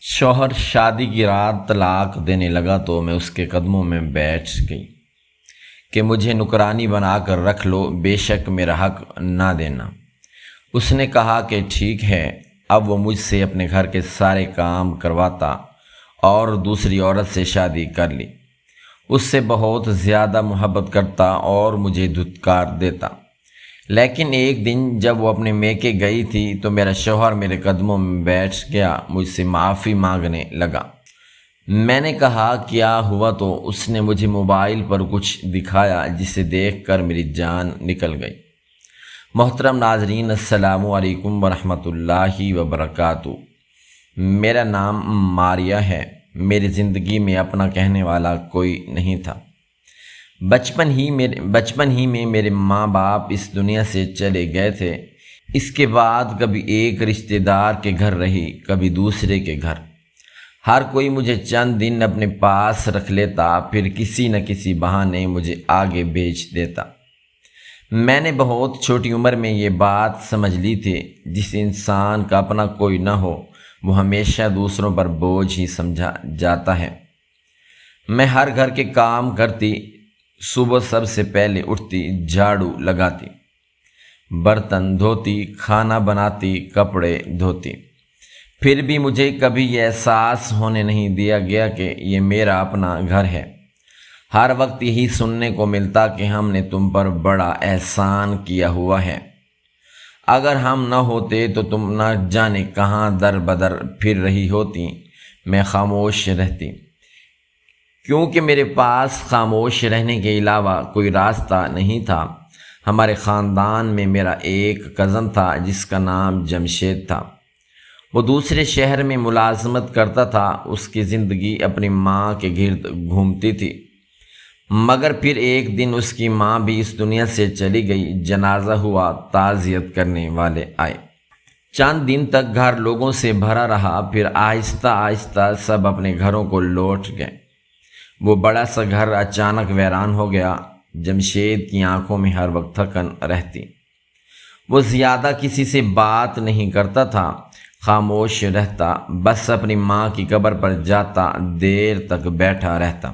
شوہر شادی کی رات طلاق دینے لگا تو میں اس کے قدموں میں بیٹھ گئی کہ مجھے نوکرانی بنا کر رکھ لو، بے شک میرا حق نہ دینا۔ اس نے کہا کہ ٹھیک ہے۔ اب وہ مجھ سے اپنے گھر کے سارے کام کرواتا اور دوسری عورت سے شادی کر لی۔ اس سے بہت زیادہ محبت کرتا اور مجھے دھتکار دیتا۔ لیکن ایک دن جب وہ اپنے میکے گئی تھی تو میرا شوہر میرے قدموں میں بیٹھ گیا، مجھ سے معافی مانگنے لگا۔ میں نے کہا کیا ہوا؟ تو اس نے مجھے موبائل پر کچھ دکھایا جسے دیکھ کر میری جان نکل گئی۔ محترم ناظرین، السلام علیکم ورحمۃ اللہ وبرکاتہ۔ میرا نام ماریہ ہے۔ میری زندگی میں اپنا کہنے والا کوئی نہیں تھا۔ بچپن ہی میں میرے ماں باپ اس دنیا سے چلے گئے تھے۔ اس کے بعد کبھی ایک رشتہ دار کے گھر رہی، کبھی دوسرے کے گھر۔ ہر کوئی مجھے چند دن اپنے پاس رکھ لیتا، پھر کسی نہ کسی بہانے مجھے آگے بھیج دیتا۔ میں نے بہت چھوٹی عمر میں یہ بات سمجھ لی تھی، جس انسان کا اپنا کوئی نہ ہو وہ ہمیشہ دوسروں پر بوجھ ہی سمجھا جاتا ہے۔ میں ہر گھر کے کام کرتی، صبح سب سے پہلے اٹھتی، جھاڑو لگاتی، برتن دھوتی، کھانا بناتی، کپڑے دھوتی۔ پھر بھی مجھے کبھی یہ احساس ہونے نہیں دیا گیا کہ یہ میرا اپنا گھر ہے۔ ہر وقت یہی سننے کو ملتا کہ ہم نے تم پر بڑا احسان کیا ہوا ہے، اگر ہم نہ ہوتے تو تم نہ جانے کہاں در بدر پھر رہی ہوتی۔ میں خاموش رہتی، کیونکہ میرے پاس خاموش رہنے کے علاوہ کوئی راستہ نہیں تھا۔ ہمارے خاندان میں میرا ایک کزن تھا جس کا نام جمشید تھا۔ وہ دوسرے شہر میں ملازمت کرتا تھا۔ اس کی زندگی اپنی ماں کے گرد گھومتی تھی، مگر پھر ایک دن اس کی ماں بھی اس دنیا سے چلی گئی۔ جنازہ ہوا، تعزیت کرنے والے آئے۔ چند دن تک گھر لوگوں سے بھرا رہا، پھر آہستہ آہستہ سب اپنے گھروں کو لوٹ گئے۔ وہ بڑا سا گھر اچانک ویران ہو گیا۔ جمشید کی آنکھوں میں ہر وقت تھکن رہتی۔ وہ زیادہ کسی سے بات نہیں کرتا تھا، خاموش رہتا، بس اپنی ماں کی قبر پر جاتا، دیر تک بیٹھا رہتا،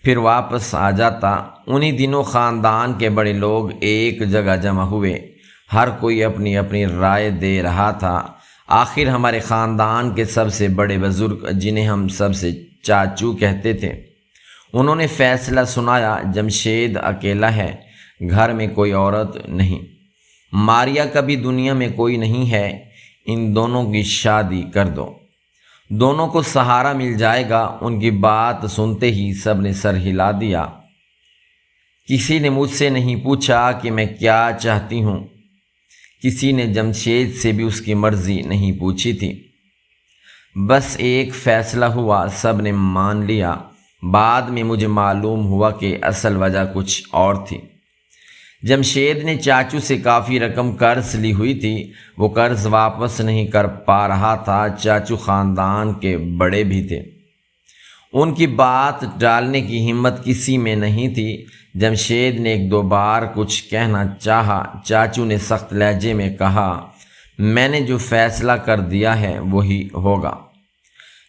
پھر واپس آ جاتا۔ انہی دنوں خاندان کے بڑے لوگ ایک جگہ جمع ہوئے، ہر کوئی اپنی اپنی رائے دے رہا تھا۔ آخر ہمارے خاندان کے سب سے بڑے بزرگ، جنہیں ہم سب سے چاچو کہتے تھے، انہوں نے فیصلہ سنایا، جمشید اکیلا ہے، گھر میں کوئی عورت نہیں، ماریہ کا بھی دنیا میں کوئی نہیں ہے، ان دونوں کی شادی کر دو، دونوں کو سہارا مل جائے گا۔ ان کی بات سنتے ہی سب نے سر ہلا دیا۔ کسی نے مجھ سے نہیں پوچھا کہ میں کیا چاہتی ہوں، کسی نے جمشید سے بھی اس کی مرضی نہیں پوچھی تھی۔ بس ایک فیصلہ ہوا، سب نے مان لیا۔ بعد میں مجھے معلوم ہوا کہ اصل وجہ کچھ اور تھی۔ جمشید نے چاچو سے کافی رقم قرض لی ہوئی تھی، وہ قرض واپس نہیں کر پا رہا تھا۔ چاچو خاندان کے بڑے بھی تھے، ان کی بات ٹالنے کی ہمت کسی میں نہیں تھی۔ جمشید نے ایک دو بار کچھ کہنا چاہا۔ چاچو نے سخت لہجے میں کہا، میں نے جو فیصلہ کر دیا ہے وہی ہوگا،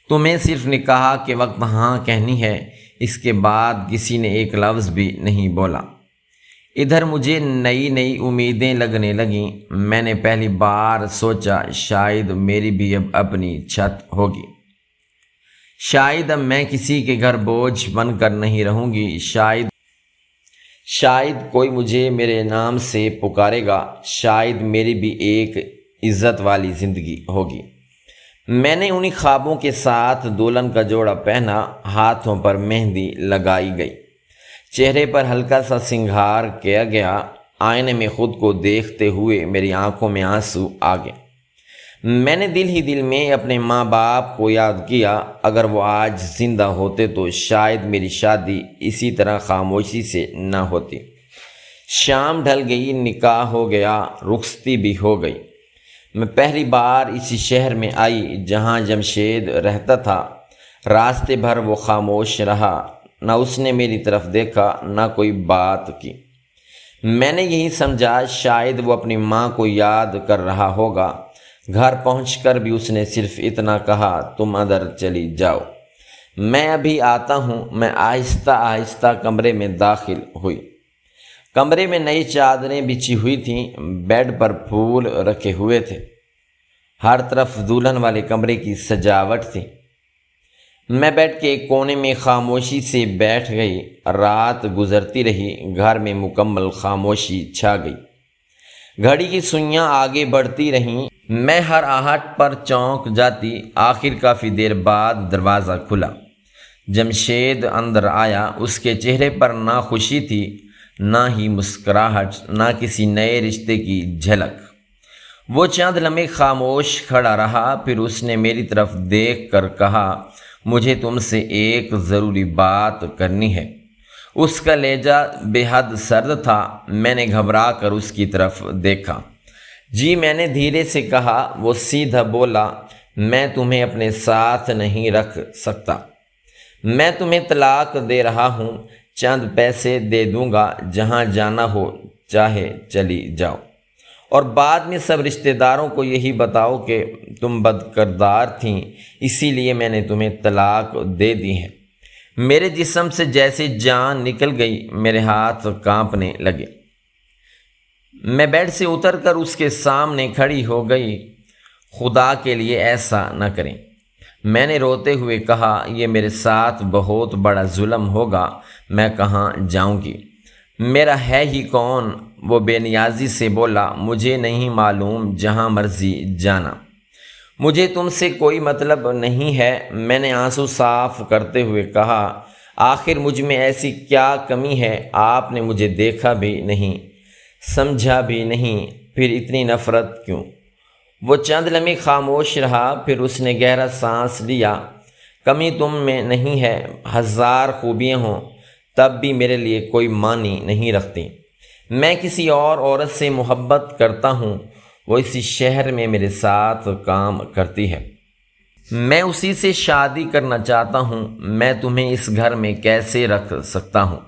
تمہیں صرف نکاح کے وقت ہاں کہنی ہے۔ اس کے بعد کسی نے ایک لفظ بھی نہیں بولا۔ ادھر مجھے نئی نئی امیدیں لگنے لگیں۔ میں نے پہلی بار سوچا شاید میری بھی اب اپنی چھت ہوگی، شاید اب میں کسی کے گھر بوجھ بن کر نہیں رہوں گی، شاید کوئی مجھے میرے نام سے پکارے گا، شاید میری بھی ایک عزت والی زندگی ہوگی۔ میں نے انہی خوابوں کے ساتھ دلہن کا جوڑا پہنا، ہاتھوں پر مہندی لگائی گئی، چہرے پر ہلکا سا سنگھار کیا گیا۔ آئینے میں خود کو دیکھتے ہوئے میری آنکھوں میں آنسو آ گئے۔ میں نے دل ہی دل میں اپنے ماں باپ کو یاد کیا، اگر وہ آج زندہ ہوتے تو شاید میری شادی اسی طرح خاموشی سے نہ ہوتی۔ شام ڈھل گئی، نکاح ہو گیا، رخصتی بھی ہو گئی۔ میں پہلی بار اسی شہر میں آئی جہاں جمشید رہتا تھا۔ راستے بھر وہ خاموش رہا، نہ اس نے میری طرف دیکھا، نہ کوئی بات کی۔ میں نے یہی سمجھا شاید وہ اپنی ماں کو یاد کر رہا ہوگا۔ گھر پہنچ کر بھی اس نے صرف اتنا کہا، تم اندر چلی جاؤ، میں ابھی آتا ہوں۔ میں آہستہ آہستہ کمرے میں داخل ہوئی۔ کمرے میں نئی چادریں بچھی ہوئی تھیں، بیڈ پر پھول رکھے ہوئے تھے، ہر طرف دلہن والے کمرے کی سجاوٹ تھی۔ میں بیڈ کے ایک کونے میں خاموشی سے بیٹھ گئی۔ رات گزرتی رہی، گھر میں مکمل خاموشی چھا گئی۔ گھڑی کی سوئیاں آگے بڑھتی رہیں، میں ہر آہٹ پر چونک جاتی۔ آخر کافی دیر بعد دروازہ کھلا۔ جمشید اندر آیا۔ اس کے چہرے پر نہ خوشی تھی، نہ ہی مسکراہٹ، نہ کسی نئے رشتے کی جھلک۔ وہ چند لمحے خاموش کھڑا رہا، پھر اس نے میری طرف دیکھ کر کہا، مجھے تم سے ایک ضروری بات کرنی ہے۔ اس کا لہجہ بے حد سرد تھا۔ میں نے گھبرا کر اس کی طرف دیکھا۔ جی، میں نے دھیرے سے کہا۔ وہ سیدھا بولا، میں تمہیں اپنے ساتھ نہیں رکھ سکتا۔ میں تمہیں طلاق دے رہا ہوں، چند پیسے دے دوں گا، جہاں جانا ہو چاہے چلی جاؤ، اور بعد میں سب رشتہ داروں کو یہی بتاؤ کہ تم بد کردار تھیں، اسی لیے میں نے تمہیں طلاق دے دی ہے۔ میرے جسم سے جیسے جان نکل گئی، میرے ہاتھ کانپنے لگے۔ میں بیڈ سے اتر کر اس کے سامنے کھڑی ہو گئی۔ خدا کے لیے ایسا نہ کریں، میں نے روتے ہوئے کہا، یہ میرے ساتھ بہت بڑا ظلم ہوگا، میں کہاں جاؤں گی؟ میرا ہے ہی کون؟ وہ بے نیازی سے بولا، مجھے نہیں معلوم، جہاں مرضی جانا، مجھے تم سے کوئی مطلب نہیں ہے۔ میں نے آنسو صاف کرتے ہوئے کہا، آخر مجھ میں ایسی کیا کمی ہے؟ آپ نے مجھے دیکھا بھی نہیں، سمجھا بھی نہیں، پھر اتنی نفرت کیوں؟ وہ چند لمحے خاموش رہا، پھر اس نے گہرا سانس لیا۔ کمی تم میں نہیں ہے، ہزار خوبیاں ہوں تب بھی میرے لیے کوئی معنی نہیں رکھتی۔ میں کسی اور عورت سے محبت کرتا ہوں، وہ اسی شہر میں میرے ساتھ کام کرتی ہے، میں اسی سے شادی کرنا چاہتا ہوں۔ میں تمہیں اس گھر میں کیسے رکھ سکتا ہوں؟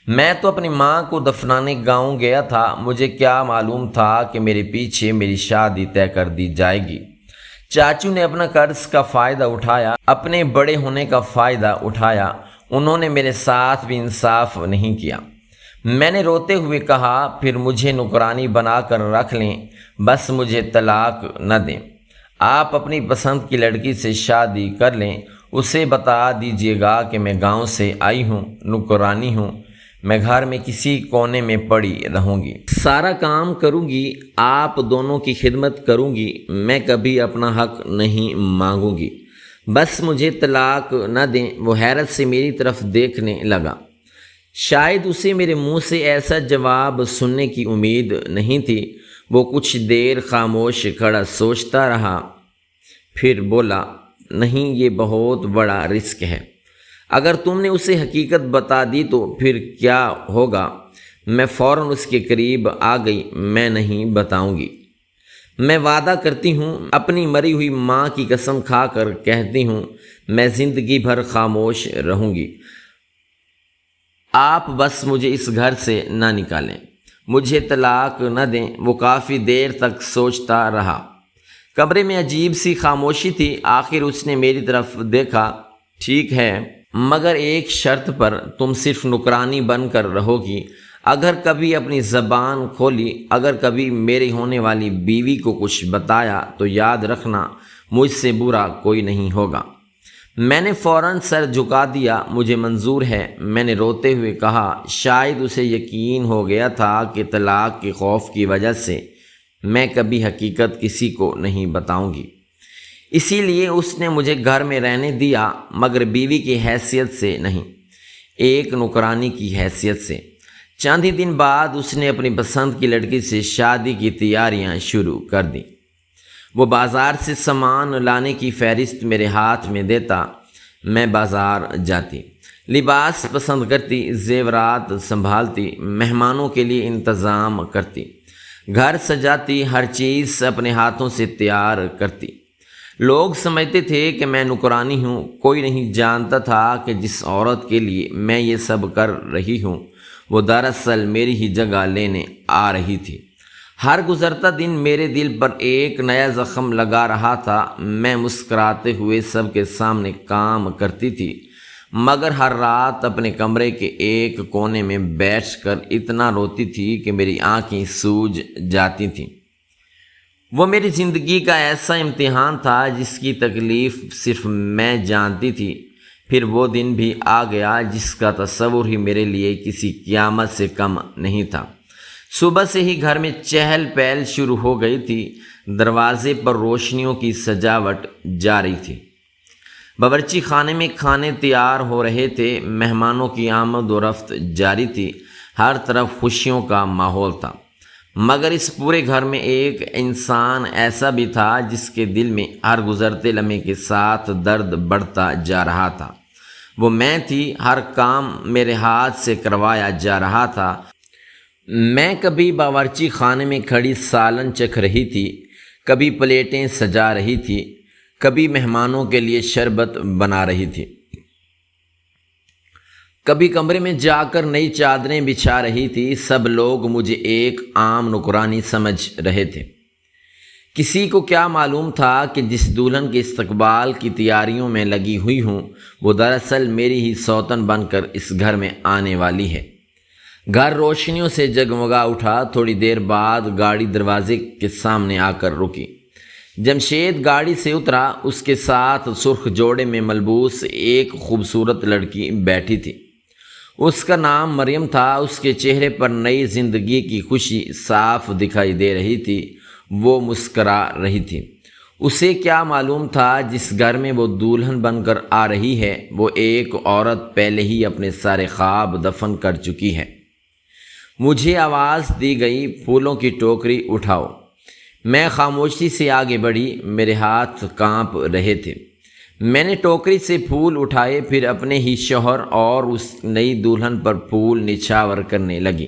میں تو اپنی ماں کو دفنانے گاؤں گیا تھا، مجھے کیا معلوم تھا کہ میرے پیچھے میری شادی طے کر دی جائے گی۔ چاچو نے اپنا قرض کا فائدہ اٹھایا، اپنے بڑے ہونے کا فائدہ اٹھایا، انہوں نے میرے ساتھ بھی انصاف نہیں کیا۔ میں نے روتے ہوئے کہا، پھر مجھے نوکرانی بنا کر رکھ لیں، بس مجھے طلاق نہ دیں۔ آپ اپنی پسند کی لڑکی سے شادی کر لیں، اسے بتا دیجیے گا کہ میں گاؤں سے آئی ہوں، نوکرانی ہوں، میں گھر میں کسی کونے میں پڑی رہوں گی، سارا کام کروں گی، آپ دونوں کی خدمت کروں گی، میں کبھی اپنا حق نہیں مانگوں گی، بس مجھے طلاق نہ دیں۔ وہ حیرت سے میری طرف دیکھنے لگا۔ شاید اسے میرے منہ سے ایسا جواب سننے کی امید نہیں تھی۔ وہ کچھ دیر خاموش کھڑا سوچتا رہا، پھر بولا، نہیں، یہ بہت بڑا رسک ہے، اگر تم نے اسے حقیقت بتا دی تو پھر کیا ہوگا؟ میں فوراً اس کے قریب آ گئی، میں نہیں بتاؤں گی، میں وعدہ کرتی ہوں، اپنی مری ہوئی ماں کی قسم کھا کر کہتی ہوں، میں زندگی بھر خاموش رہوں گی، آپ بس مجھے اس گھر سے نہ نکالیں، مجھے طلاق نہ دیں۔ وہ کافی دیر تک سوچتا رہا۔ کمرے میں عجیب سی خاموشی تھی۔ آخر اس نے میری طرف دیکھا، ٹھیک ہے، مگر ایک شرط پر، تم صرف نوکرانی بن کر رہو گی، اگر کبھی اپنی زبان کھولی، اگر کبھی میری ہونے والی بیوی کو کچھ بتایا تو یاد رکھنا، مجھ سے برا کوئی نہیں ہوگا۔ میں نے فوراً سر جھکا دیا، مجھے منظور ہے۔ میں نے روتے ہوئے کہا، شاید اسے یقین ہو گیا تھا کہ طلاق کے خوف کی وجہ سے میں کبھی حقیقت کسی کو نہیں بتاؤں گی، اسی لیے اس نے مجھے گھر میں رہنے دیا، مگر بیوی کی حیثیت سے نہیں، ایک نوکرانی کی حیثیت سے۔ چند ہی دن بعد اس نے اپنی پسند کی لڑکی سے شادی کی تیاریاں شروع کر دیں۔ وہ بازار سے سامان لانے کی فہرست میرے ہاتھ میں دیتا، میں بازار جاتی، لباس پسند کرتی، زیورات سنبھالتی، مہمانوں کے لیے انتظام کرتی، گھر سجاتی، ہر چیز اپنے ہاتھوں سے تیار کرتی۔ لوگ سمجھتے تھے کہ میں نوکرانی ہوں، کوئی نہیں جانتا تھا کہ جس عورت کے لیے میں یہ سب کر رہی ہوں وہ دراصل میری ہی جگہ لینے آ رہی تھی۔ ہر گزرتا دن میرے دل پر ایک نیا زخم لگا رہا تھا۔ میں مسکراتے ہوئے سب کے سامنے کام کرتی تھی، مگر ہر رات اپنے کمرے کے ایک کونے میں بیٹھ کر اتنا روتی تھی کہ میری آنکھیں سوج جاتی تھیں۔ وہ میری زندگی کا ایسا امتحان تھا جس کی تکلیف صرف میں جانتی تھی۔ پھر وہ دن بھی آ گیا جس کا تصور ہی میرے لیے کسی قیامت سے کم نہیں تھا۔ صبح سے ہی گھر میں چہل پہل شروع ہو گئی تھی۔ دروازے پر روشنیوں کی سجاوٹ جاری تھی، باورچی خانے میں کھانے تیار ہو رہے تھے، مہمانوں کی آمد و رفت جاری تھی، ہر طرف خوشیوں کا ماحول تھا۔ مگر اس پورے گھر میں ایک انسان ایسا بھی تھا جس کے دل میں ہر گزرتے لمحے کے ساتھ درد بڑھتا جا رہا تھا۔ وہ میں تھی۔ ہر کام میرے ہاتھ سے کروایا جا رہا تھا۔ میں کبھی باورچی خانے میں کھڑی سالن چکھ رہی تھی، کبھی پلیٹیں سجا رہی تھی، کبھی مہمانوں کے لیے شربت بنا رہی تھی، کبھی کمرے میں جا کر نئی چادریں بچھا رہی تھی۔ سب لوگ مجھے ایک عام نوکرانی سمجھ رہے تھے۔ کسی کو کیا معلوم تھا کہ جس دلہن کے استقبال کی تیاریوں میں لگی ہوئی ہوں، وہ دراصل میری ہی سوتن بن کر اس گھر میں آنے والی ہے۔ گھر روشنیوں سے جگمگا اٹھا۔ تھوڑی دیر بعد گاڑی دروازے کے سامنے آ کر رکی۔ جمشید گاڑی سے اترا۔ اس کے ساتھ سرخ جوڑے میں ملبوس ایک خوبصورت لڑکی بیٹھی تھی۔ اس کا نام مریم تھا۔ اس کے چہرے پر نئی زندگی کی خوشی صاف دکھائی دے رہی تھی۔ وہ مسکرا رہی تھی۔ اسے کیا معلوم تھا جس گھر میں وہ دلہن بن کر آ رہی ہے، وہ ایک عورت پہلے ہی اپنے سارے خواب دفن کر چکی ہے۔ مجھے آواز دی گئی، پھولوں کی ٹوکری اٹھاؤ۔ میں خاموشی سے آگے بڑھی، میرے ہاتھ کانپ رہے تھے۔ میں نے ٹوکری سے پھول اٹھائے، پھر اپنے ہی شوہر اور اس نئی دلہن پر پھول نچھاور کرنے لگی۔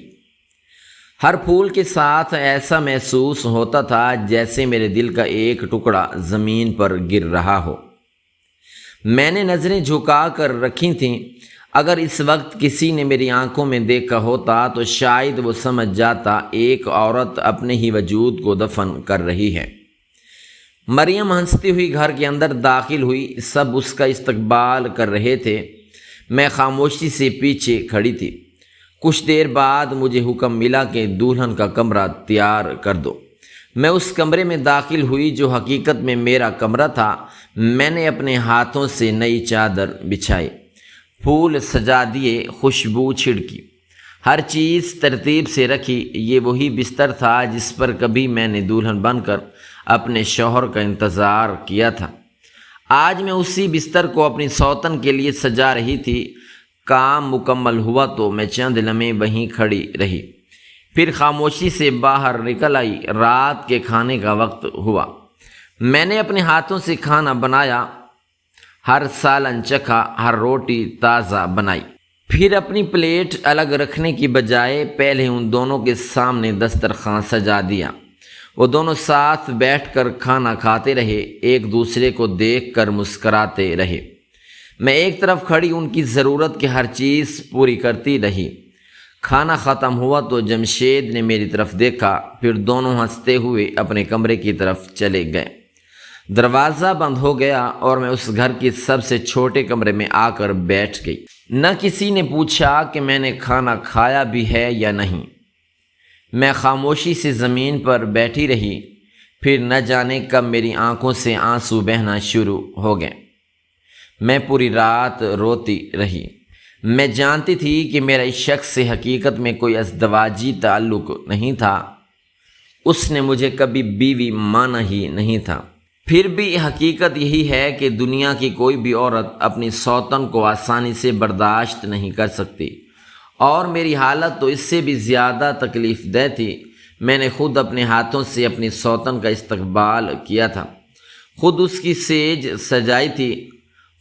ہر پھول کے ساتھ ایسا محسوس ہوتا تھا جیسے میرے دل کا ایک ٹکڑا زمین پر گر رہا ہو۔ میں نے نظریں جھکا کر رکھی تھیں۔ اگر اس وقت کسی نے میری آنکھوں میں دیکھا ہوتا تو شاید وہ سمجھ جاتا ایک عورت اپنے ہی وجود کو دفن کر رہی ہے۔ مریم ہنستی ہوئی گھر کے اندر داخل ہوئی۔ سب اس کا استقبال کر رہے تھے۔ میں خاموشی سے پیچھے کھڑی تھی۔ کچھ دیر بعد مجھے حکم ملا کہ دلہن کا کمرہ تیار کر دو۔ میں اس کمرے میں داخل ہوئی جو حقیقت میں میرا کمرہ تھا۔ میں نے اپنے ہاتھوں سے نئی چادر بچھائی، پھول سجا دیے، خوشبو چھڑکی، ہر چیز ترتیب سے رکھی۔ یہ وہی بستر تھا جس پر کبھی میں نے دلہن بن کر اپنے شوہر کا انتظار کیا تھا۔ آج میں اسی بستر کو اپنی سوتن کے لیے سجا رہی تھی۔ کام مکمل ہوا تو میں چند لمحے وہیں کھڑی رہی، پھر خاموشی سے باہر نکل آئی۔ رات کے کھانے کا وقت ہوا۔ میں نے اپنے ہاتھوں سے کھانا بنایا، ہر سالن چکھا، ہر روٹی تازہ بنائی۔ پھر اپنی پلیٹ الگ رکھنے کی بجائے پہلے ان دونوں کے سامنے دسترخوان سجا دیا۔ وہ دونوں ساتھ بیٹھ کر کھانا کھاتے رہے، ایک دوسرے کو دیکھ کر مسکراتے رہے۔ میں ایک طرف کھڑی ان کی ضرورت کی ہر چیز پوری کرتی رہی۔ کھانا ختم ہوا تو جمشید نے میری طرف دیکھا، پھر دونوں ہنستے ہوئے اپنے کمرے کی طرف چلے گئے۔ دروازہ بند ہو گیا اور میں اس گھر کی سب سے چھوٹے کمرے میں آ کر بیٹھ گئی۔ نہ کسی نے پوچھا کہ میں نے کھانا کھایا بھی ہے یا نہیں۔ میں خاموشی سے زمین پر بیٹھی رہی، پھر نہ جانے کب میری آنکھوں سے آنسو بہنا شروع ہو گئے۔ میں پوری رات روتی رہی۔ میں جانتی تھی کہ میرا اس شخص سے حقیقت میں کوئی ازدواجی تعلق نہیں تھا۔ اس نے مجھے کبھی بیوی مانا ہی نہیں تھا۔ پھر بھی حقیقت یہی ہے کہ دنیا کی کوئی بھی عورت اپنی سوتن کو آسانی سے برداشت نہیں کر سکتی، اور میری حالت تو اس سے بھی زیادہ تکلیف دہ تھی۔ میں نے خود اپنے ہاتھوں سے اپنی سوتن کا استقبال کیا تھا، خود اس کی سیج سجائی تھی،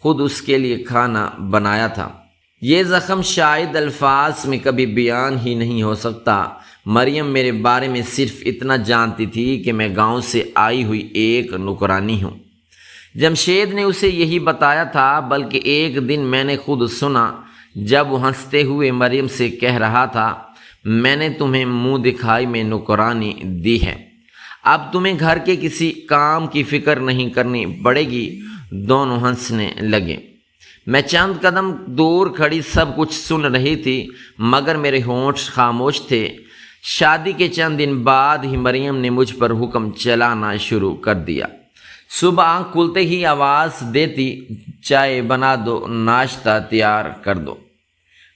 خود اس کے لیے کھانا بنایا تھا۔ یہ زخم شاید الفاظ میں کبھی بیان ہی نہیں ہو سکتا۔ مریم میرے بارے میں صرف اتنا جانتی تھی کہ میں گاؤں سے آئی ہوئی ایک نوکرانی ہوں۔ جمشید نے اسے یہی بتایا تھا، بلکہ ایک دن میں نے خود سنا جب وہ ہنستے ہوئے مریم سے کہہ رہا تھا، میں نے تمہیں منہ دکھائی میں نوکرانی دی ہے، اب تمہیں گھر کے کسی کام کی فکر نہیں کرنی پڑے گی۔ دونوں ہنسنے لگے۔ میں چند قدم دور کھڑی سب کچھ سن رہی تھی، مگر میرے ہونٹ خاموش تھے۔ شادی کے چند دن بعد ہی مریم نے مجھ پر حکم چلانا شروع کر دیا۔ صبح آنکھ کھلتے ہی آواز دیتی، چائے بنا دو، ناشتہ تیار کر دو،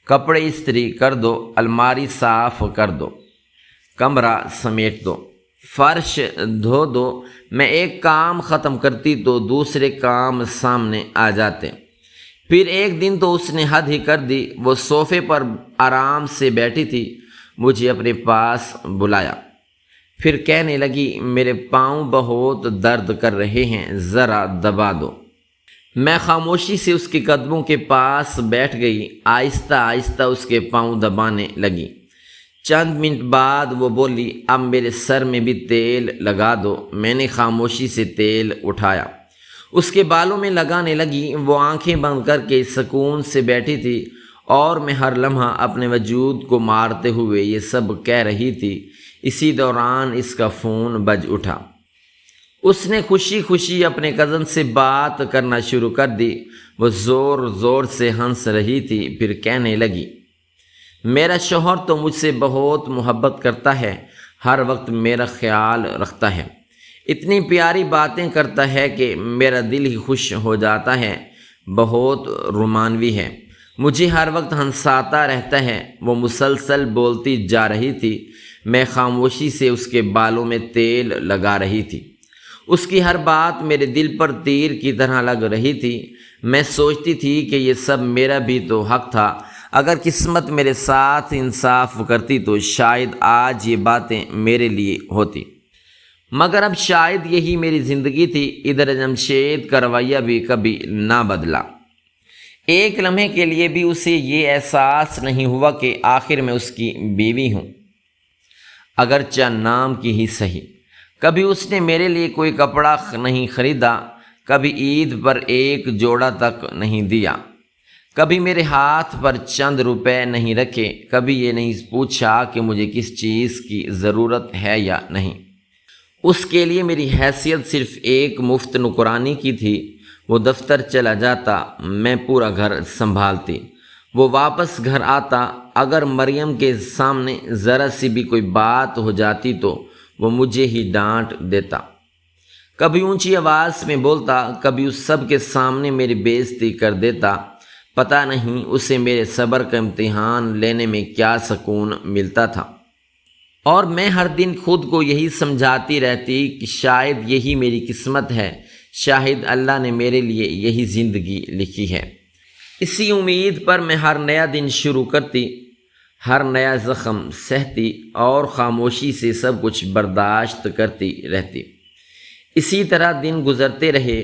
کپڑے استری کر دو، الماری صاف کر دو، کمرہ سمیٹ دو، فرش دھو دو۔ میں ایک کام ختم کرتی تو دوسرے کام سامنے آ جاتے۔ پھر ایک دن تو اس نے حد ہی کر دی۔ وہ صوفے پر آرام سے بیٹھی تھی، مجھے اپنے پاس بلایا، پھر کہنے لگی میرے پاؤں بہت درد کر رہے ہیں، ذرا دبا دو۔ میں خاموشی سے اس کے قدموں کے پاس بیٹھ گئی، آہستہ آہستہ اس کے پاؤں دبانے لگی۔ چند منٹ بعد وہ بولی اب میرے سر میں بھی تیل لگا دو۔ میں نے خاموشی سے تیل اٹھایا، اس کے بالوں میں لگانے لگی۔ وہ آنکھیں بند کر کے سکون سے بیٹھی تھی اور میں ہر لمحہ اپنے وجود کو مارتے ہوئے یہ سب کہہ رہی تھی۔ اسی دوران اس کا فون بج اٹھا۔ اس نے خوشی خوشی اپنے کزن سے بات کرنا شروع کر دی۔ وہ زور زور سے ہنس رہی تھی، پھر کہنے لگی میرا شوہر تو مجھ سے بہت محبت کرتا ہے، ہر وقت میرا خیال رکھتا ہے، اتنی پیاری باتیں کرتا ہے کہ میرا دل ہی خوش ہو جاتا ہے، بہت رومانوی ہے، مجھے ہر وقت ہنساتا رہتا ہے۔ وہ مسلسل بولتی جا رہی تھی، میں خاموشی سے اس کے بالوں میں تیل لگا رہی تھی۔ اس کی ہر بات میرے دل پر تیر کی طرح لگ رہی تھی۔ میں سوچتی تھی کہ یہ سب میرا بھی تو حق تھا، اگر قسمت میرے ساتھ انصاف کرتی تو شاید آج یہ باتیں میرے لیے ہوتی، مگر اب شاید یہی میری زندگی تھی۔ ادھر جمشید کا رویہ بھی کبھی نہ بدلا۔ ایک لمحے کے لیے بھی اسے یہ احساس نہیں ہوا کہ آخر میں اس کی بیوی ہوں، اگرچہ نام کی ہی صحیح۔ کبھی اس نے میرے لیے کوئی کپڑا نہیں خریدا، کبھی عید پر ایک جوڑا تک نہیں دیا، کبھی میرے ہاتھ پر چند روپے نہیں رکھے، کبھی یہ نہیں پوچھا کہ مجھے کس چیز کی ضرورت ہے یا نہیں۔ اس کے لیے میری حیثیت صرف ایک مفت نوکرانی کی تھی۔ وہ دفتر چلا جاتا، میں پورا گھر سنبھالتی۔ وہ واپس گھر آتا، اگر مریم کے سامنے ذرا سی بھی کوئی بات ہو جاتی تو وہ مجھے ہی ڈانٹ دیتا، کبھی اونچی آواز میں بولتا، کبھی اس سب کے سامنے میری بےعزتی کر دیتا۔ پتہ نہیں اسے میرے صبر کا امتحان لینے میں کیا سکون ملتا تھا، اور میں ہر دن خود کو یہی سمجھاتی رہتی کہ شاید یہی میری قسمت ہے، شاید اللہ نے میرے لیے یہی زندگی لکھی ہے۔ اسی امید پر میں ہر نیا دن شروع کرتی، ہر نیا زخم سہتی اور خاموشی سے سب کچھ برداشت کرتی رہتی۔ اسی طرح دن گزرتے رہے،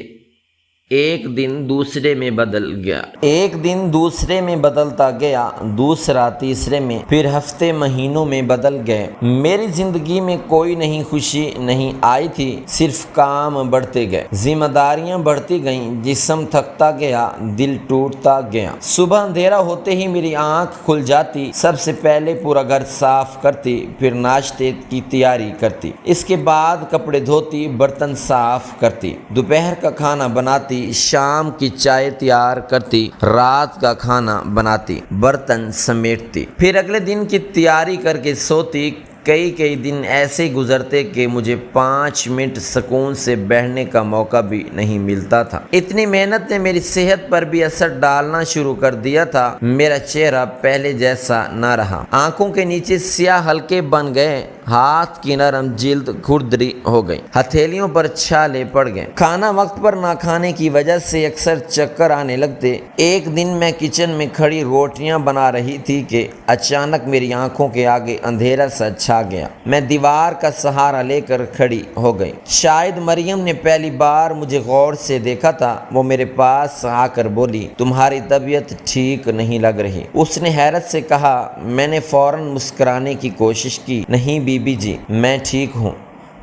ایک دن دوسرے میں بدل گیا، ایک دن دوسرے میں بدلتا گیا، دوسرا تیسرے میں، پھر ہفتے مہینوں میں بدل گئے۔ میری زندگی میں کوئی نہیں خوشی نہیں آئی تھی، صرف کام بڑھتے گئے، ذمہ داریاں بڑھتی گئیں، جسم تھکتا گیا، دل ٹوٹتا گیا۔ صبح اندھیرا ہوتے ہی میری آنکھ کھل جاتی، سب سے پہلے پورا گھر صاف کرتی، پھر ناشتے کی تیاری کرتی، اس کے بعد کپڑے دھوتی، برتن صاف کرتی، دوپہر کا کھانا بناتی، شام کی چائے تیار کرتی، رات کا کھانا بناتی، برتن سمیٹتی، پھر اگلے دن کی تیاری کر کے سوتی۔ کئی دن ایسے گزرتے کہ مجھے 5 منٹ سکون سے بیٹھنے کا موقع بھی نہیں ملتا تھا۔ اتنی محنت نے میری صحت پر بھی اثر ڈالنا شروع کر دیا تھا، میرا چہرہ پہلے جیسا نہ رہا، آنکھوں کے نیچے سیاہ حلقے بن گئے، ہاتھ کی نرم جلد کھردری ہو گئی، ہتھیلیوں پر چھالے پڑ گئے، کھانا وقت پر نہ کھانے کی وجہ سے اکثر چکر آنے لگتے۔ ایک دن میں کچن میں کھڑی روٹیاں بنا رہی تھی کہ اچانک میری آنکھوں کے آگے اندھیرا سا چھا گیا۔ میں دیوار کا سہارا لے کر کھڑی ہو گئی۔ شاید مریم نے پہلی بار مجھے غور سے دیکھا تھا۔ وہ میرے پاس آ کر بولی تمہاری طبیعت ٹھیک نہیں لگ رہی۔ اس نے حیرت سے کہا۔ میں نے فوراً مسکرانے کی کوشش کی۔ نہیں بی بی جی، میں ٹھیک ہوں،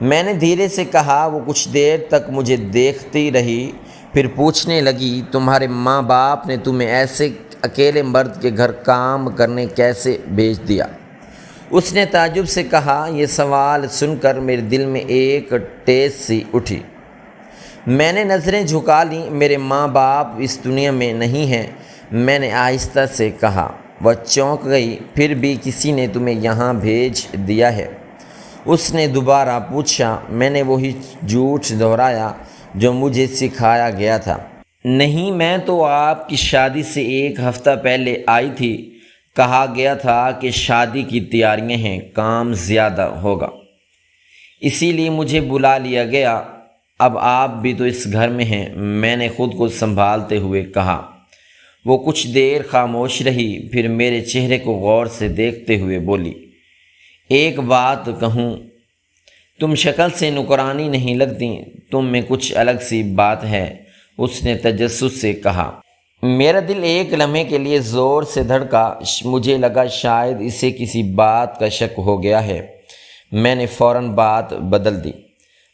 میں نے دھیرے سے کہا۔ وہ کچھ دیر تک مجھے دیکھتی رہی، پھر پوچھنے لگی تمہارے ماں باپ نے تمہیں ایسے اکیلے مرد کے گھر کام کرنے کیسے بھیج دیا؟ اس نے تعجب سے کہا۔ یہ سوال سن کر میرے دل میں ایک ٹھیس سی اٹھی۔ میں نے نظریں جھکا لیں۔ میرے ماں باپ اس دنیا میں نہیں ہیں، میں نے آہستہ سے کہا۔ وہ چونک گئی۔ پھر بھی کسی نے تمہیں یہاں بھیج دیا ہے؟ اس نے دوبارہ پوچھا۔ میں نے وہی جھوٹ دہرایا جو مجھے سکھایا گیا تھا۔ نہیں، میں تو آپ کی شادی سے 1 ہفتہ پہلے آئی تھی۔ کہا گیا تھا کہ شادی کی تیاریاں ہیں، کام زیادہ ہوگا، اسی لیے مجھے بلا لیا گیا۔ اب آپ بھی تو اس گھر میں ہیں، میں نے خود کو سنبھالتے ہوئے کہا۔ وہ کچھ دیر خاموش رہی، پھر میرے چہرے کو غور سے دیکھتے ہوئے بولی۔ ایک بات کہوں، تم شکل سے نکرانی نہیں لگتی، تم میں کچھ الگ سی بات ہے، اس نے تجسس سے کہا۔ میرا دل ایک لمحے کے لیے زور سے دھڑکا۔ مجھے لگا شاید اسے کسی بات کا شک ہو گیا ہے۔ میں نے فوراً بات بدل دی۔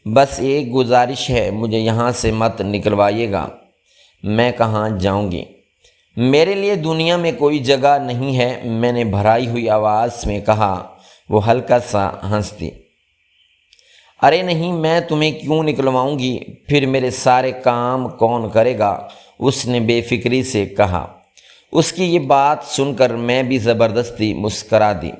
بس ایک گزارش ہے، مجھے یہاں سے مت نکلوائیے گا۔ میں کہاں جاؤں گی؟ میرے لیے دنیا میں کوئی جگہ نہیں ہے، میں نے بھرائی ہوئی آواز میں کہا۔ وہ ہلکا سا ہنس دی۔ ارے نہیں، میں تمہیں کیوں نکلواؤں گی؟ پھر میرے سارے کام کون کرے گا؟ اس نے بے فکری سے کہا۔ اس کی یہ بات سن کر میں بھی زبردستی مسکرا دی،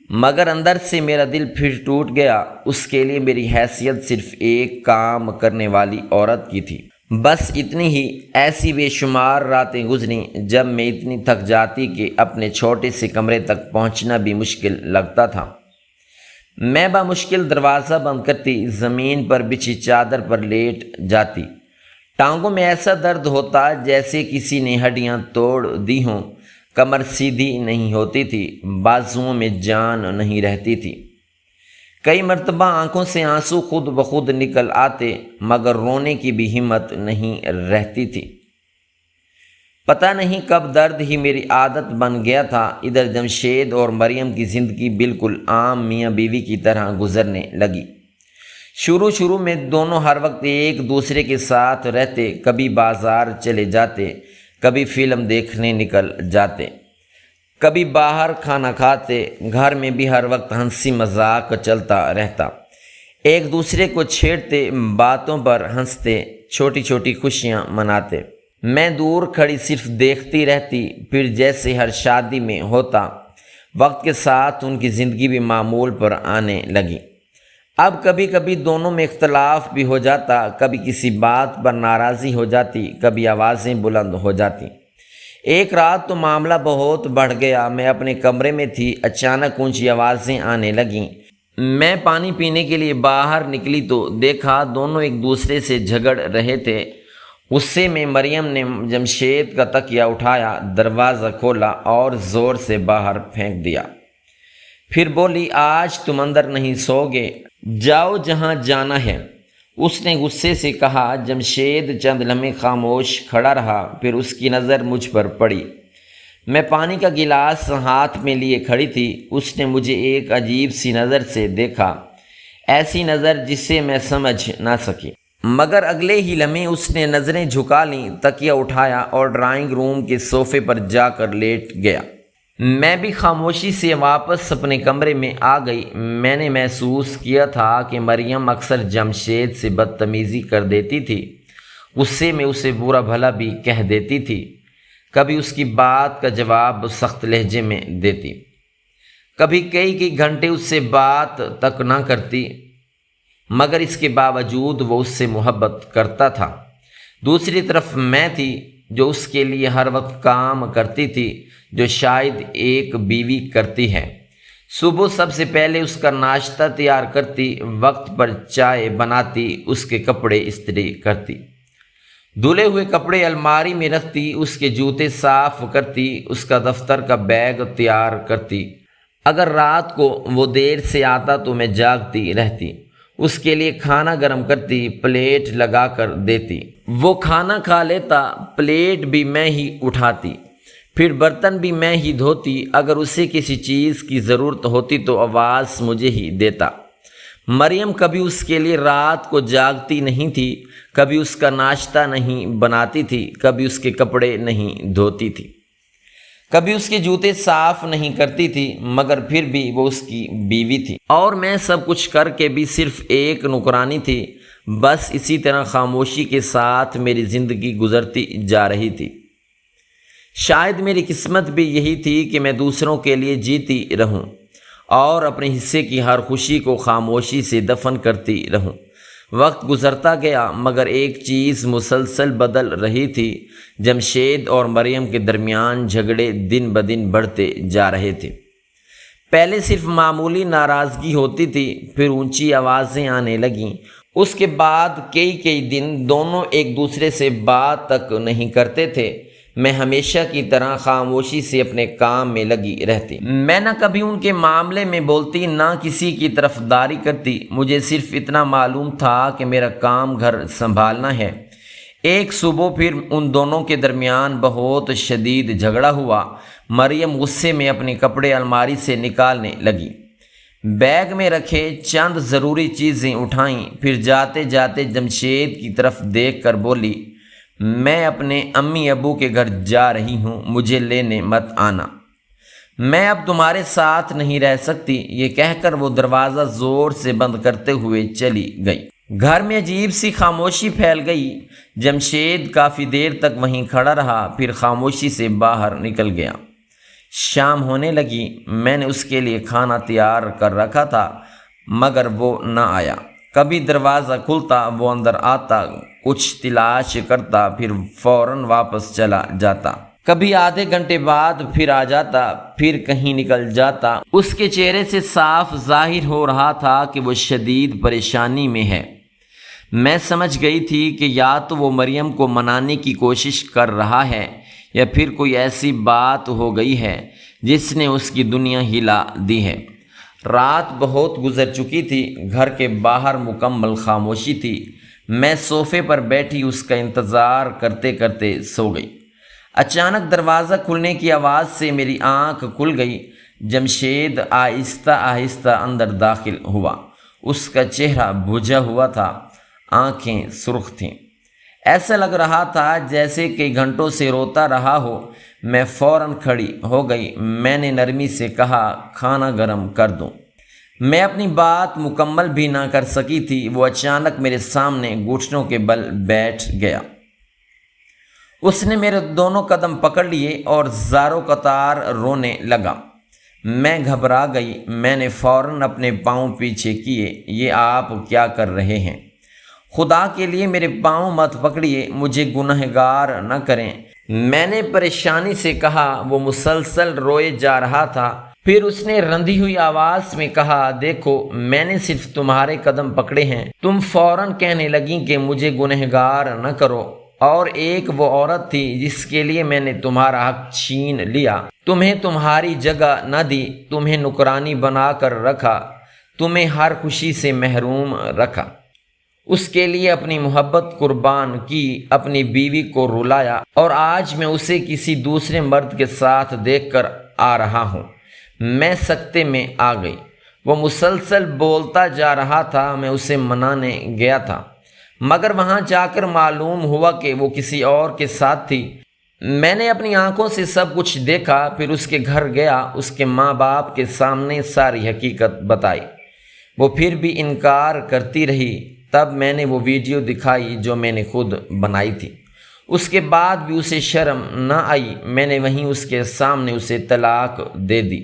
مگر اندر سے میرا دل پھر ٹوٹ گیا۔ اس کے لیے میری حیثیت صرف ایک کام کرنے والی عورت کی تھی، بس اتنی ہی۔ ایسی بے شمار راتیں گزریں جب میں اتنی تھک جاتی کہ اپنے چھوٹے سے کمرے تک پہنچنا بھی مشکل لگتا تھا۔ میں بمشکل دروازہ بند کرتی، زمین پر بچھی چادر پر لیٹ جاتی۔ ٹانگوں میں ایسا درد ہوتا جیسے کسی نے ہڈیاں توڑ دی ہوں۔ کمر سیدھی نہیں ہوتی تھی، بازوؤں میں جان نہیں رہتی تھی۔ کئی مرتبہ آنکھوں سے آنسو خود بخود نکل آتے، مگر رونے کی بھی ہمت نہیں رہتی تھی۔ پتہ نہیں کب درد ہی میری عادت بن گیا تھا۔ ادھر جمشید اور مریم کی زندگی بالکل عام میاں بیوی کی طرح گزرنے لگی۔ شروع میں دونوں ہر وقت ایک دوسرے کے ساتھ رہتے، کبھی بازار چلے جاتے، کبھی فلم دیکھنے نکل جاتے، کبھی باہر کھانا کھاتے۔ گھر میں بھی ہر وقت ہنسی مذاق چلتا رہتا، ایک دوسرے کو چھیڑتے، باتوں پر ہنستے، چھوٹی چھوٹی خوشیاں مناتے۔ میں دور کھڑی صرف دیکھتی رہتی۔ پھر جیسے ہر شادی میں ہوتا، وقت کے ساتھ ان کی زندگی بھی معمول پر آنے لگی۔ اب کبھی کبھی دونوں میں اختلاف بھی ہو جاتا، کبھی کسی بات پر ناراضی ہو جاتی، کبھی آوازیں بلند ہو جاتی۔ ایک رات تو معاملہ بہت بڑھ گیا۔ میں اپنے کمرے میں تھی، اچانک اونچی آوازیں آنے لگیں۔ میں پانی پینے کے لیے باہر نکلی تو دیکھا دونوں ایک دوسرے سے جھگڑ رہے تھے۔ غصے میں مریم نے جمشید کا تکیہ اٹھایا، دروازہ کھولا اور زور سے باہر پھینک دیا۔ پھر بولی، آج تم اندر نہیں سوگے، جاؤ جہاں جانا ہے۔ اس نے غصے سے کہا۔ جمشید چند لمحے خاموش کھڑا رہا، پھر اس کی نظر مجھ پر پڑی۔ میں پانی کا گلاس ہاتھ میں لیے کھڑی تھی۔ اس نے مجھے ایک عجیب سی نظر سے دیکھا، ایسی نظر جسے میں سمجھ نہ سکی، مگر اگلے ہی لمحے اس نے نظریں جھکا لیں، تکیہ اٹھایا اور ڈرائنگ روم کے صوفے پر جا کر لیٹ گیا۔ میں بھی خاموشی سے واپس اپنے کمرے میں آ گئی۔ میں نے محسوس کیا تھا کہ مریم اکثر جمشید سے بدتمیزی کر دیتی تھی، غصے میں اسے برا بھلا بھی کہہ دیتی تھی، کبھی اس کی بات کا جواب سخت لہجے میں دیتی، کبھی کئی گھنٹے اس سے بات تک نہ کرتی، مگر اس کے باوجود وہ اس سے محبت کرتا تھا۔ دوسری طرف میں تھی جو اس کے لیے ہر وقت کام کرتی تھی، جو شاید ایک بیوی کرتی ہے۔ صبح سب سے پہلے اس کا ناشتہ تیار کرتی، وقت پر چائے بناتی، اس کے کپڑے استری کرتی، دھلے ہوئے کپڑے الماری میں رکھتی، اس کے جوتے صاف کرتی، اس کا دفتر کا بیگ تیار کرتی۔ اگر رات کو وہ دیر سے آتا تو میں جاگتی رہتی، اس کے لیے کھانا گرم کرتی، پلیٹ لگا کر دیتی۔ وہ کھانا کھا لیتا، پلیٹ بھی میں ہی اٹھاتی، پھر برتن بھی میں ہی دھوتی۔ اگر اسے کسی چیز کی ضرورت ہوتی تو آواز مجھے ہی دیتا۔ مریم کبھی اس کے لیے رات کو جاگتی نہیں تھی، کبھی اس کا ناشتہ نہیں بناتی تھی، کبھی اس کے کپڑے نہیں دھوتی تھی۔ کبھی اس کے جوتے صاف نہیں کرتی تھی، مگر پھر بھی وہ اس کی بیوی تھی، اور میں سب کچھ کر کے بھی صرف ایک نوکرانی تھی۔ بس اسی طرح خاموشی کے ساتھ میری زندگی گزرتی جا رہی تھی۔ شاید میری قسمت بھی یہی تھی کہ میں دوسروں کے لیے جیتی رہوں اور اپنے حصے کی ہر خوشی کو خاموشی سے دفن کرتی رہوں۔ وقت گزرتا گیا، مگر ایک چیز مسلسل بدل رہی تھی۔ جمشید اور مریم کے درمیان جھگڑے دن بدن بڑھتے جا رہے تھے۔ پہلے صرف معمولی ناراضگی ہوتی تھی، پھر اونچی آوازیں آنے لگیں۔ اس کے بعد کئی دن دونوں ایک دوسرے سے بات تک نہیں کرتے تھے۔ میں ہمیشہ کی طرح خاموشی سے اپنے کام میں لگی رہتی۔ میں نہ کبھی ان کے معاملے میں بولتی، نہ کسی کی طرفداری کرتی۔ مجھے صرف اتنا معلوم تھا کہ میرا کام گھر سنبھالنا ہے۔ ایک صبح پھر ان دونوں کے درمیان بہت شدید جھگڑا ہوا۔ مریم غصے میں اپنے کپڑے الماری سے نکالنے لگی، بیگ میں رکھے چند ضروری چیزیں اٹھائیں، پھر جاتے جاتے جمشید کی طرف دیکھ کر بولی، میں اپنے امی ابو کے گھر جا رہی ہوں، مجھے لینے مت آنا، میں اب تمہارے ساتھ نہیں رہ سکتی۔ یہ کہہ کر وہ دروازہ زور سے بند کرتے ہوئے چلی گئی۔ گھر میں عجیب سی خاموشی پھیل گئی۔ جمشید کافی دیر تک وہیں کھڑا رہا، پھر خاموشی سے باہر نکل گیا۔ شام ہونے لگی۔ میں نے اس کے لیے کھانا تیار کر رکھا تھا، مگر وہ نہ آیا۔ کبھی دروازہ کھلتا، وہ اندر آتا، کچھ تلاش کرتا، پھر فوراً واپس چلا جاتا۔ کبھی آدھے گھنٹے بعد پھر آ جاتا، پھر کہیں نکل جاتا۔ اس کے چہرے سے صاف ظاہر ہو رہا تھا کہ وہ شدید پریشانی میں ہے۔ میں سمجھ گئی تھی کہ یا تو وہ مریم کو منانے کی کوشش کر رہا ہے، یا پھر کوئی ایسی بات ہو گئی ہے جس نے اس کی دنیا ہلا دی ہے۔ رات بہت گزر چکی تھی، گھر کے باہر مکمل خاموشی تھی۔ میں صوفے پر بیٹھی اس کا انتظار کرتے کرتے سو گئی۔ اچانک دروازہ کھلنے کی آواز سے میری آنکھ کھل گئی۔ جمشید آہستہ آہستہ اندر داخل ہوا۔ اس کا چہرہ بجھا ہوا تھا، آنکھیں سرخ تھیں۔ ایسا لگ رہا تھا جیسے کئی گھنٹوں سے روتا رہا ہو۔ میں فوراً کھڑی ہو گئی۔ میں نے نرمی سے کہا، کھانا گرم کر دوں۔ میں اپنی بات مکمل بھی نہ کر سکی تھی، وہ اچانک میرے سامنے گھٹنوں کے بل بیٹھ گیا۔ اس نے میرے دونوں قدم پکڑ لیے اور زاروں قطار رونے لگا۔ میں گھبرا گئی۔ میں نے فوراً اپنے پاؤں پیچھے کیے۔ یہ آپ کیا کر رہے ہیں؟ خدا کے لیے میرے پاؤں مت پکڑیے، مجھے گنہگار نہ کریں، میں نے پریشانی سے کہا۔ وہ مسلسل روئے جا رہا تھا۔ پھر اس نے رندی ہوئی آواز میں کہا، دیکھو، میں نے صرف تمہارے قدم پکڑے ہیں۔ تم فوراً کہنے لگیں کہ مجھے گنہگار نہ کرو، اور ایک وہ عورت تھی جس کے لیے میں نے تمہارا حق چھین لیا، تمہیں تمہاری جگہ نہ دی، تمہیں نوکرانی بنا کر رکھا، تمہیں ہر خوشی سے محروم رکھا، اس کے لیے اپنی محبت قربان کی، اپنی بیوی کو رلایا، اور آج میں اسے کسی دوسرے مرد کے ساتھ دیکھ کر آ رہا ہوں۔ میں سکتے میں آ گئی۔ وہ مسلسل بولتا جا رہا تھا۔ میں اسے منانے گیا تھا، مگر وہاں جا کر معلوم ہوا کہ وہ کسی اور کے ساتھ تھی۔ میں نے اپنی آنکھوں سے سب کچھ دیکھا، پھر اس کے گھر گیا، اس کے ماں باپ کے سامنے ساری حقیقت بتائی۔ وہ پھر بھی انکار کرتی رہی۔ تب میں نے وہ ویڈیو دکھائی جو میں نے خود بنائی تھی۔ اس کے بعد بھی اسے شرم نہ آئی۔ میں نے وہیں اس کے سامنے اسے طلاق دے دی۔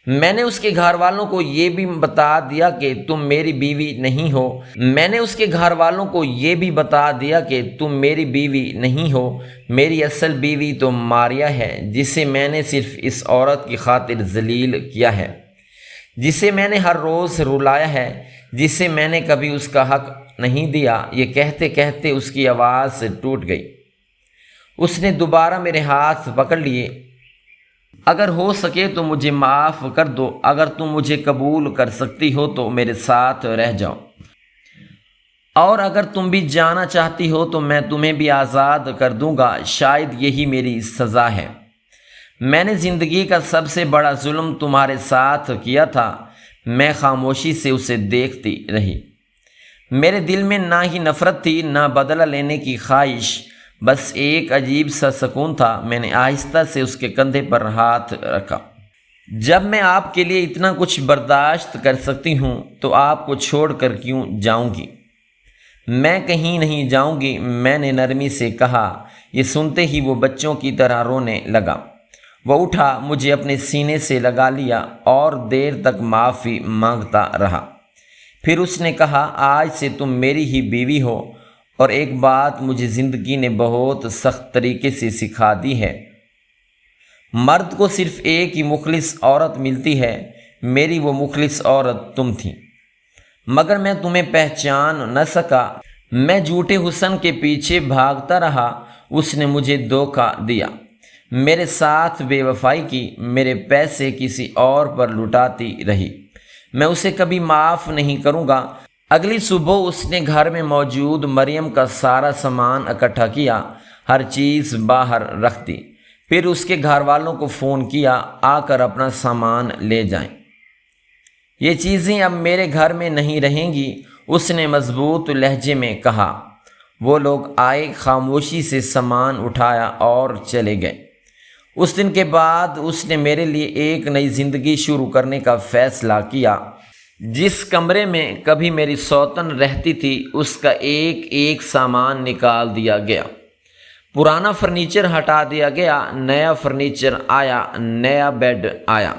میں نے اس کے گھر والوں کو یہ بھی بتا دیا کہ تم میری بیوی نہیں ہو۔ میں نے اس کے گھر والوں کو یہ بھی بتا دیا کہ تم میری بیوی نہیں ہو۔ میری اصل بیوی تو ماریا ہے، جسے میں نے صرف اس عورت کی خاطر ذلیل کیا ہے، جسے میں نے ہر روز رلایا ہے، جسے میں نے کبھی اس کا حق نہیں دیا۔ یہ کہتے کہتے اس کی آواز ٹوٹ گئی۔ اس نے دوبارہ میرے ہاتھ پکڑ لیے۔ اگر ہو سکے تو مجھے معاف کر دو، اگر تم مجھے قبول کر سکتی ہو تو میرے ساتھ رہ جاؤ، اور اگر تم بھی جانا چاہتی ہو تو میں تمہیں بھی آزاد کر دوں گا۔ شاید یہی میری سزا ہے۔ میں نے زندگی کا سب سے بڑا ظلم تمہارے ساتھ کیا تھا۔ میں خاموشی سے اسے دیکھتی رہی۔ میرے دل میں نہ ہی نفرت تھی، نہ بدلہ لینے کی خواہش، بس ایک عجیب سا سکون تھا۔ میں نے آہستہ سے اس کے کندھے پر ہاتھ رکھا۔ جب میں آپ کے لیے اتنا کچھ برداشت کر سکتی ہوں تو آپ کو چھوڑ کر کیوں جاؤں گی؟ میں کہیں نہیں جاؤں گی، میں نے نرمی سے کہا۔ یہ سنتے ہی وہ بچوں کی طرح رونے لگا۔ وہ اٹھا، مجھے اپنے سینے سے لگا لیا اور دیر تک معافی مانگتا رہا۔ پھر اس نے کہا، آج سے تم میری ہی بیوی ہو، اور ایک بات مجھے زندگی نے بہت سخت طریقے سے سکھا دی ہے۔ مرد کو صرف ایک ہی مخلص عورت ملتی ہے، میری وہ مخلص عورت تم تھی، مگر میں تمہیں پہچان نہ سکا۔ میں جھوٹے حسن کے پیچھے بھاگتا رہا، اس نے مجھے دھوکہ دیا، میرے ساتھ بے وفائی کی، میرے پیسے کسی اور پر لٹاتی رہی۔ میں اسے کبھی معاف نہیں کروں گا۔ اگلی صبح اس نے گھر میں موجود مریم کا سارا سامان اکٹھا کیا، ہر چیز باہر رکھ دی۔ پھر اس کے گھر والوں کو فون کیا، آ کر اپنا سامان لے جائیں، یہ چیزیں اب میرے گھر میں نہیں رہیں گی، اس نے مضبوط لہجے میں کہا۔ وہ لوگ آئے، خاموشی سے سامان اٹھایا اور چلے گئے۔ اس دن کے بعد اس نے میرے لیے ایک نئی زندگی شروع کرنے کا فیصلہ کیا۔ جس کمرے میں کبھی میری سوتن رہتی تھی، اس کا ایک ایک سامان نکال دیا گیا، پرانا فرنیچر ہٹا دیا گیا، نیا فرنیچر آیا، نیا بیڈ آیا،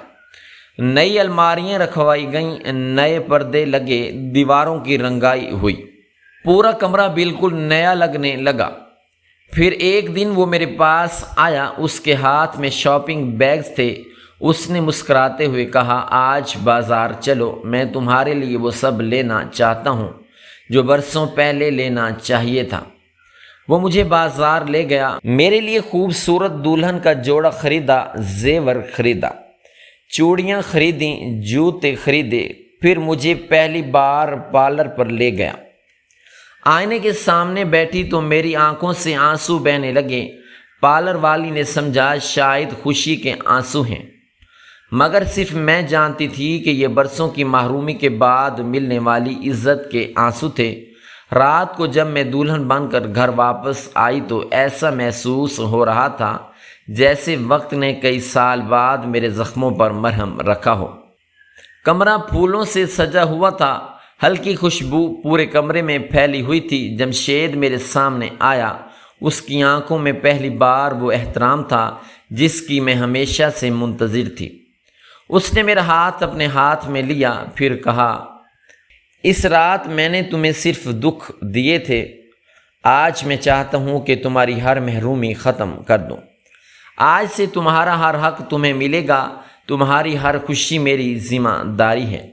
نئی الماریاں رکھوائی گئیں، نئے پردے لگے، دیواروں کی رنگائی ہوئی، پورا کمرہ بالکل نیا لگنے لگا۔ پھر ایک دن وہ میرے پاس آیا، اس کے ہاتھ میں شاپنگ بیگز تھے۔ اس نے مسکراتے ہوئے کہا، آج بازار چلو، میں تمہارے لیے وہ سب لینا چاہتا ہوں جو برسوں پہلے لینا چاہیے تھا۔ وہ مجھے بازار لے گیا، میرے لیے خوبصورت دلہن کا جوڑا خریدا، زیور خریدا، چوڑیاں خریدیں، جوتے خریدے۔ پھر مجھے پہلی بار پارلر پر لے گیا۔ آئینے کے سامنے بیٹھی تو میری آنکھوں سے آنسو بہنے لگے۔ پارلر والی نے سمجھا شاید خوشی کے آنسو ہیں، مگر صرف میں جانتی تھی کہ یہ برسوں کی محرومی کے بعد ملنے والی عزت کے آنسو تھے۔ رات کو جب میں دلہن بن کر گھر واپس آئی تو ایسا محسوس ہو رہا تھا جیسے وقت نے کئی سال بعد میرے زخموں پر مرہم رکھا ہو۔ کمرہ پھولوں سے سجا ہوا تھا، ہلکی خوشبو پورے کمرے میں پھیلی ہوئی تھی۔ جمشید میرے سامنے آیا، اس کی آنکھوں میں پہلی بار وہ احترام تھا جس کی میں ہمیشہ سے منتظر تھی۔ اس نے میرا ہاتھ اپنے ہاتھ میں لیا، پھر کہا، اس رات میں نے تمہیں صرف دکھ دیے تھے، آج میں چاہتا ہوں کہ تمہاری ہر محرومی ختم کر دوں۔ آج سے تمہارا ہر حق تمہیں ملے گا، تمہاری ہر خوشی میری ذمہ داری ہے۔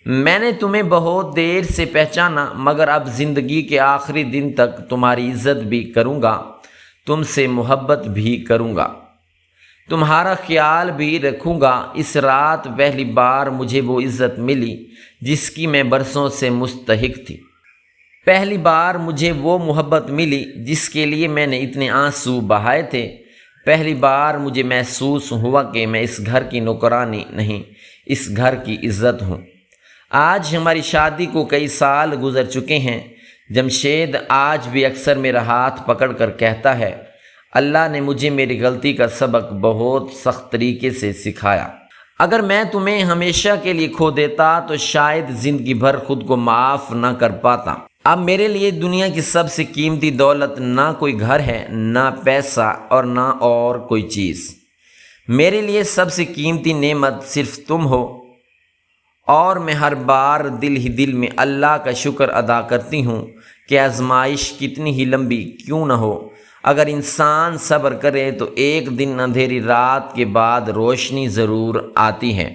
میں نے تمہیں بہت دیر سے پہچانا، مگر اب زندگی کے آخری دن تک تمہاری عزت بھی کروں گا، تم سے محبت بھی کروں گا، تمہارا خیال بھی رکھوں گا۔ اس رات پہلی بار مجھے وہ عزت ملی جس کی میں برسوں سے مستحق تھی۔ پہلی بار مجھے وہ محبت ملی جس کے لیے میں نے اتنے آنسو بہائے تھے۔ پہلی بار مجھے محسوس ہوا کہ میں اس گھر کی نوکرانی نہیں، اس گھر کی عزت ہوں۔ آج ہماری شادی کو کئی سال گزر چکے ہیں۔ جمشید آج بھی اکثر میرا ہاتھ پکڑ کر کہتا ہے، اللہ نے مجھے میری غلطی کا سبق بہت سخت طریقے سے سکھایا۔ اگر میں تمہیں ہمیشہ کے لیے کھو دیتا تو شاید زندگی بھر خود کو معاف نہ کر پاتا۔ اب میرے لیے دنیا کی سب سے قیمتی دولت نہ کوئی گھر ہے، نہ پیسہ، اور نہ اور کوئی چیز۔ میرے لیے سب سے قیمتی نعمت صرف تم ہو، اور میں ہر بار دل میں اللہ کا شکر ادا کرتی ہوں کہ آزمائش کتنی ہی لمبی کیوں نہ ہو، اگر انسان صبر کرے تو ایک دن اندھیری رات کے بعد روشنی ضرور آتی ہے۔